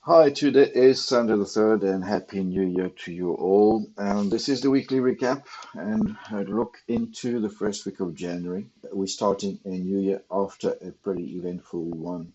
Hi, today is Sunday the 3rd, and Happy New Year to you all. This is the weekly recap and a look into the first week of January. We're starting a new year after a pretty eventful one.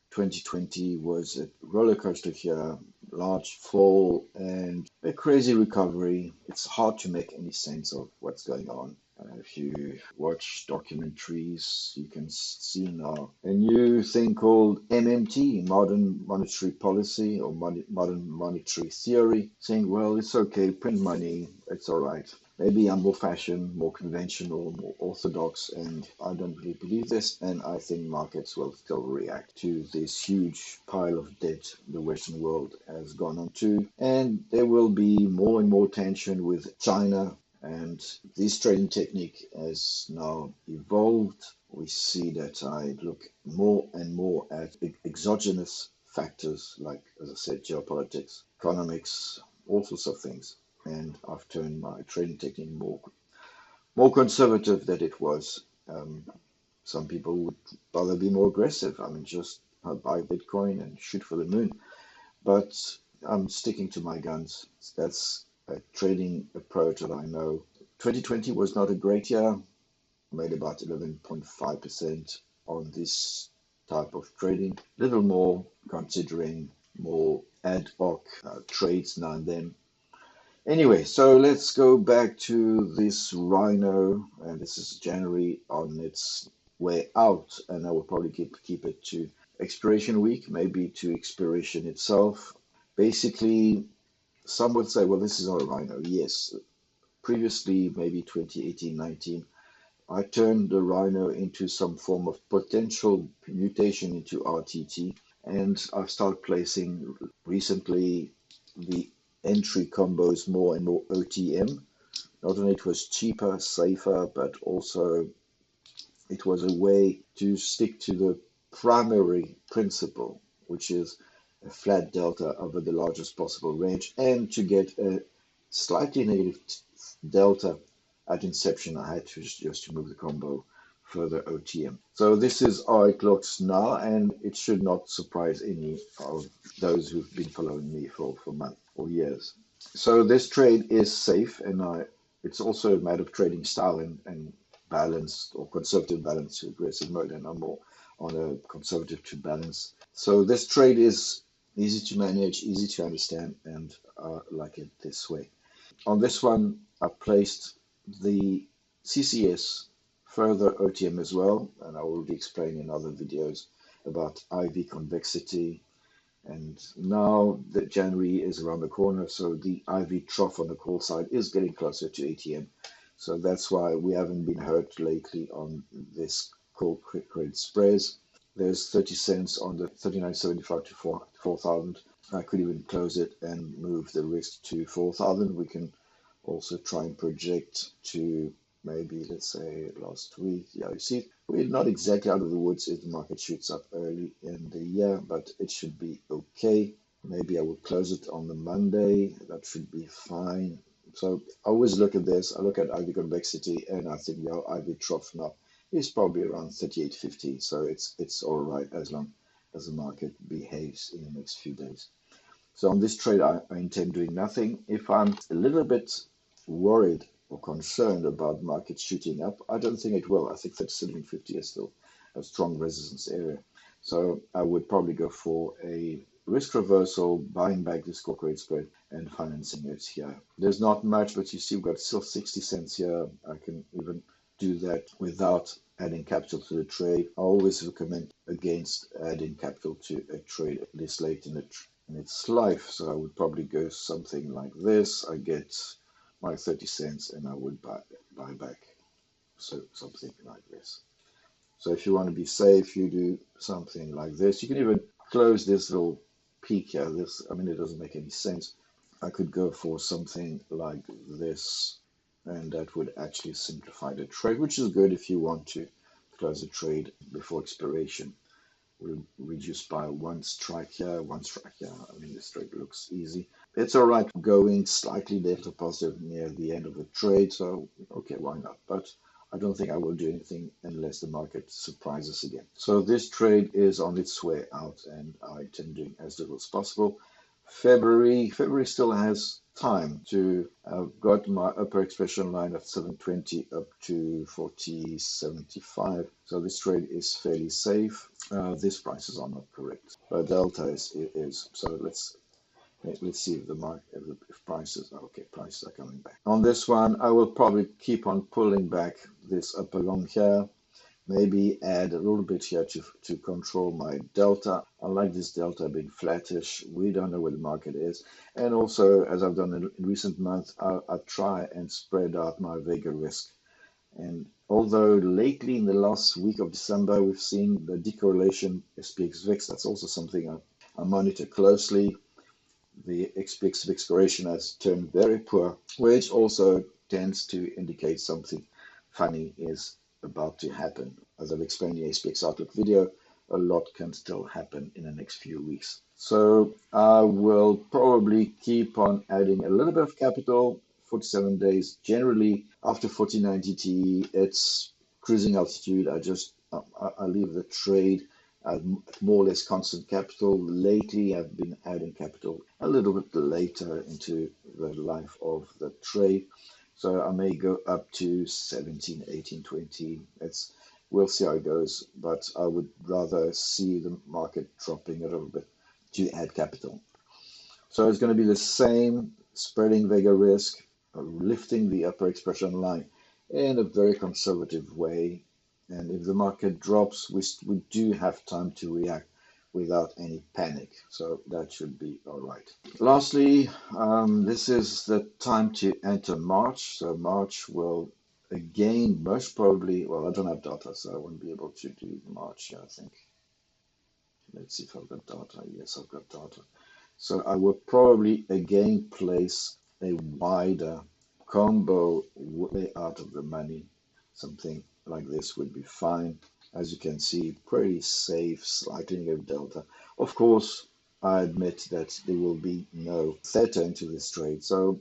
2020 was a roller coaster here, large fall and a crazy recovery. It's hard to make any sense of what's going on. If you watch documentaries, you can see now a new thing called MMT, Modern Monetary Policy or Modern Monetary Theory, saying, well, it's okay, print money, it's all right. Maybe I'm more fashion, more conventional, more orthodox, and I don't really believe this. And I think markets will still react to this huge pile of debt the Western world has gone on to. And there will be more and more tension with China. And this trading technique has now evolved. We see that I look more and more at exogenous factors like, as I said, geopolitics, economics, all sorts of things, and I've turned my trading technique more conservative than it was. Um, some people would rather be more aggressive. I mean, just buy Bitcoin and shoot for the moon. But I'm sticking to my guns. That's a trading approach that I know. 2020 was not a great year. I made about 11.5% on this type of trading. Little more considering more ad hoc trades now and then. Anyway, so let's go back to this Rhino, and this is January on its way out, and I will probably keep it to expiration week, maybe to expiration itself. Basically, some would say, well, this is not a Rhino. Yes, previously, maybe 2018, 19, I turned the Rhino into some form of potential mutation into RTT, and I've started placing recently the entry combos more and more OTM. Not only it was cheaper, safer, but also it was a way to stick to the primary principle, which is a flat delta over the largest possible range, and to get a slightly negative delta at inception. I had to just to move the combo further OTM. So this is how it looks now, and it should not surprise any of those who've been following me for months or years. So this trade is safe, and it's also a matter of trading style and balanced or conservative balance to aggressive mode, and I'm more on a conservative to balance. So this trade is easy to manage, easy to understand, and I like it this way. On this one, I placed the CCS further OTM as well, and I will be explaining in other videos about IV convexity. And now that January is around the corner, so the IV trough on the call side is getting closer to ATM. So that's why we haven't been hurt lately on this call credit spreads. There's 30 cents on the 39.75 to 4,000. I could even close it and move the risk to 4,000. We can also try and project to maybe, let's say, last week. Yeah, you see, we're not exactly out of the woods if the market shoots up early in the year, but it should be okay. Maybe I will close it on the Monday. That should be fine. So I always look at this. I look at IV convexity, and I think the IV trough now is probably around 38.50. So it's all right as long as the market behaves in the next few days. So on this trade, I intend doing nothing. If I'm a little bit worried or concerned about market shooting up, I don't think it will. I think that 37.50 is still a strong resistance area. So I would probably go for a risk reversal, buying back this core credit spread and financing it here. There's not much, but you see we've got still 60 cents here. I can even do that without adding capital to the trade. I always recommend against adding capital to a trade this late in its life. So I would probably go something like this. I get my 30 cents and I would buy back. So something like this. So if you want to be safe, you do something like this. You can even close this little peak here. I mean, it doesn't make any sense. I could go for something like this, and that would actually simplify the trade, which is good if you want to close a trade before expiration. We'll reduce by one strike here, one strike here. I mean, this trade looks easy. It's all right going slightly delta positive near the end of the trade, so okay, why not? But I don't think I will do anything unless the market surprises again. So this trade is on its way out, and I intend doing as little as possible. February still has time to. I've got my upper expression line at 720 up to 40.75. So this trade is fairly safe. These prices are not correct, but delta is. So let's see if the market, if prices are okay. Prices are coming back. On this one, I will probably keep on pulling back this up along here. Maybe add a little bit here to control my delta. I like this delta being flattish. We don't know where the market is. And also, as I've done in recent months, I try and spread out my Vega risk. And although lately in the last week of December, we've seen the decorrelation SPX VIX, that's also something I monitor closely. The SPX VIX correlation has turned very poor, which also tends to indicate something funny is about to happen. As I've explained in the SPX Outlook video, a lot can still happen in the next few weeks. So I will probably keep on adding a little bit of capital, 47 days. Generally, after 49 TT, it's cruising altitude. I leave the trade at more or less constant capital. Lately, I've been adding capital a little bit later into the life of the trade. So I may go up to 17, 18, 20. We'll see how it goes, but I would rather see the market dropping a little bit to add capital. So it's going to be the same, spreading Vega risk, lifting the upper expression line in a very conservative way. And if the market drops, we do have time to react without any panic. So that should be all right. Lastly, this is the time to enter March. So March will again, most probably, well, I don't have data, so I won't be able to do March, I think. Let's see if I've got data. Yes, I've got data. So I will probably again place a wider combo way out of the money. Something like this would be fine. As you can see, pretty safe, slightly negative delta. Of course, I admit that there will be no theta into this trade. So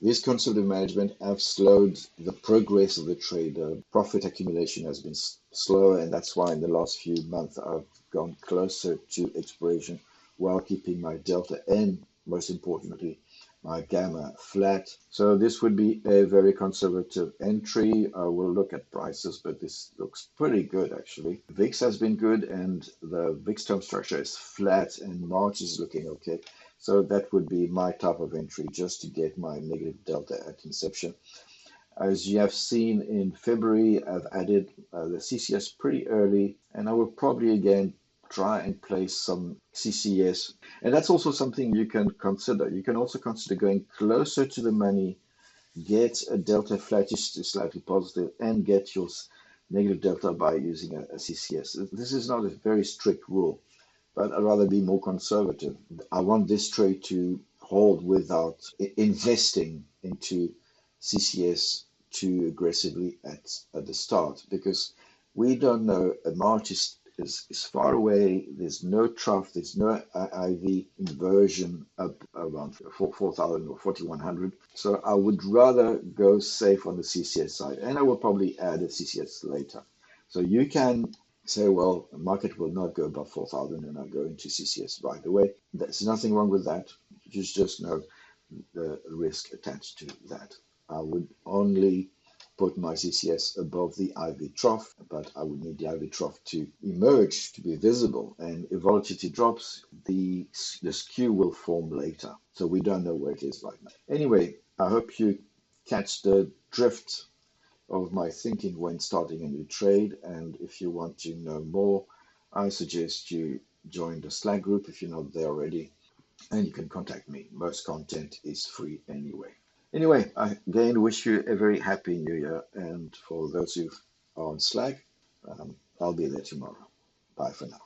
this conservative management have slowed the progress of the trade. Profit accumulation has been slower, and that's why in the last few months I've gone closer to expiration while keeping my delta and, most importantly, my gamma flat. So this would be a very conservative entry. I will look at prices, but this looks pretty good actually. VIX has been good, and the VIX term structure is flat, and March is looking okay. So that would be my type of entry, just to get my negative delta at inception. As you have seen in February, I've added the CCS pretty early, and I will probably again try and place some CCS. And that's also something you can consider. You can also consider going closer to the money, get a delta flattish to slightly positive, and get your negative delta by using a CCS. This is not a very strict rule, but I'd rather be more conservative. I want this trade to hold without investing into CCS too aggressively at the start, because we don't know. March is far away. There's no trough. There's no IV inversion up around 4,000 or 4,100. So I would rather go safe on the CCS side, and I will probably add a CCS later. So you can say, well, the market will not go above 4,000 and I go into CCS right away. There's nothing wrong with that. You just know the risk attached to that. I would only put my CCS above the IV trough, but I would need the IV trough to emerge, to be visible. And if volatility drops, the skew will form later. So we don't know where it is right now. Anyway, I hope you catch the drift of my thinking when starting a new trade. And if you want to know more, I suggest you join the Slack group if you're not there already. And you can contact me. Most content is free anyway. Anyway, I again wish you a very happy new year. And for those who are on Slack, I'll be there tomorrow. Bye for now.